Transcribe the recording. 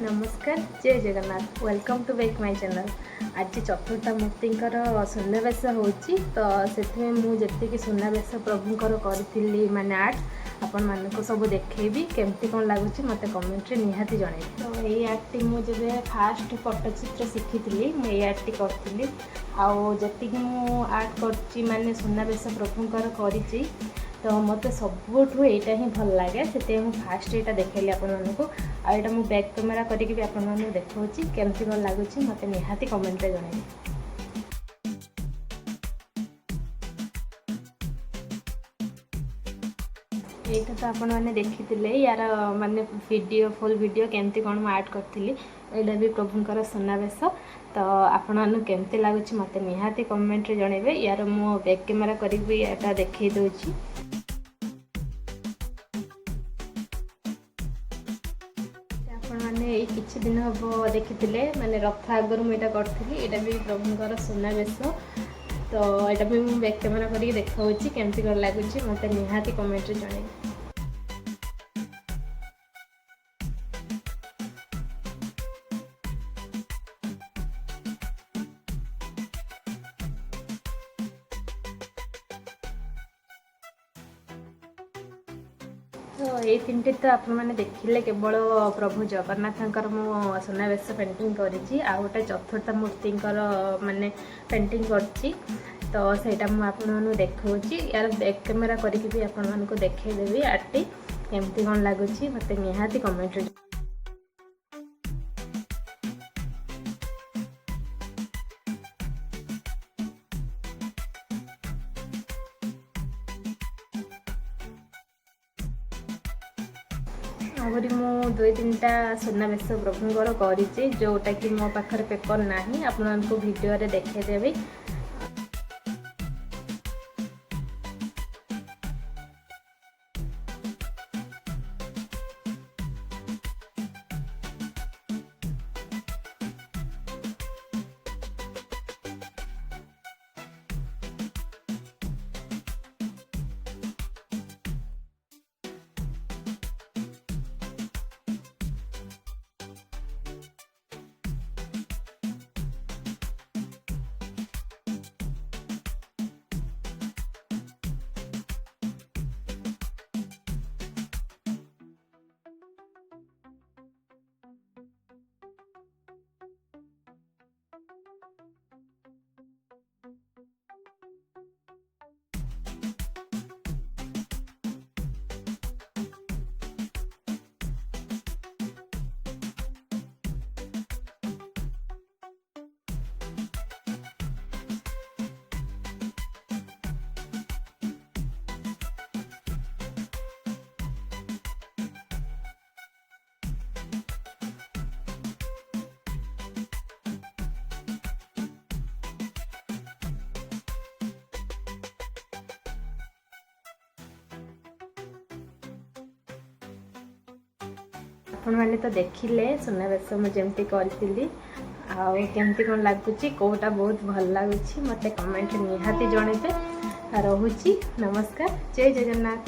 नमस्कार जय Jagannath welcome to back my channel. आज चतुर्था मूर्तिंकर सुनावेश होची तो से मुझे सुनावेश प्रभुंकर करी माने आर्ट आपण मानक सब देखी केमती कौन लगुच मत कमेंट निहाती जन। तो ये आर्ट मुझे फास्ट पट्टचित्र शिखी मुझे आर्ट करी आती आर्ट कर माने सुनावेश प्रभुंकर करी तो मत सबुठू यहाँ ही भल लगे से फास्ट यहाँ देखली आपण मानक आईटा मु बैक कैमेरा करके भी आपण मानक देखा केमती कौन लगुच मत निहाती कमेंट जन। यहाँ तो आपण मैंने देखी यार माने वीडियो फुल वीडियो केमती कौन आर्ट करी यहाँ भी प्रभुंकर सुनावेश तो आपण मानक केमती लगुच मत निहाती कमेंट जनइबे। यार मु बैक कैमेरा करके यहाँ देखी दूची मैंने किसी दिन हम देखी माने रथ आगर मुझे करी यहाँ भी प्रभुंकर सुनावेश तो यहाँ भी मुझे बैक कैमेरा करके देखा केमती कौन लगुच मत निहाती कमेंट जन। तो ये तीन तो आप मैंने देखिले केवल प्रभु जगन्नाथंकर मु सुनावेश पेंटिंग करी आ गोटे चतुर्थ मूर्तिंकर माने पेंटिंग करची तो सेटा मु आपन देखौची यार बैक कैमेरा करके भी आपण मानको देखैदेबी आर्ट केमती कौन लगुच मत निहाती कमेंट। आहरी मु दुई तीन टा सुनावेश प्रभुंकर करी जोटा कि मो पाखर पेपर नहीं आपको वीडियो रे देखैदेबी। आपण मैंने तो देखिले सुनावेश मुझे करी आमती कौन लगुच कौटा बहुत भल लगुच मत कमेंट निहाती जनइबे। रोची नमस्कार जय जगन्नाथ।